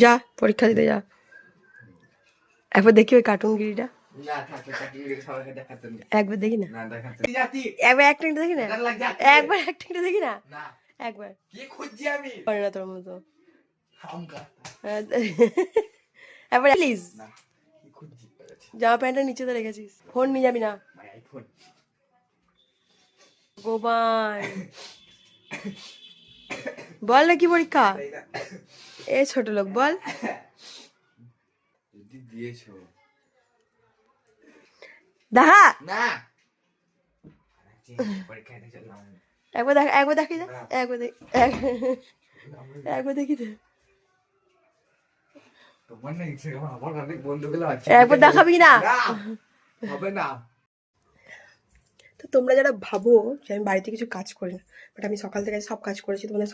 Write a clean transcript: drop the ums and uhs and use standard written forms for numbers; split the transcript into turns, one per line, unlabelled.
যা পরীক্ষা দিতে যা। একবার দেখি ওই কার্টুনগিরিটা, একবার দেখি না, একবার অ্যাক্টিংটা দেখি না, একবার অ্যাক্টিংটা দেখি না, একবার পারে না তোর মতো। একবার প্লিজ। জামা প্যান্টটা নিচে তো রেখেছিস, ফোন নিয়ে যাবি না গোপাল। বল না কি পরীক্ষা? এ ছোট লোক বল। দেখা একবার দেখ, একবার দেখি, একবার দেখি, একবার দেখি তো, একবার দেখাবি না। তো তোমরা যারা ভাবো যে আমি বাড়িতে কিছু কাজ করি না, বাট আমি সকাল থেকে সব কাজ করেছি, তোমাদের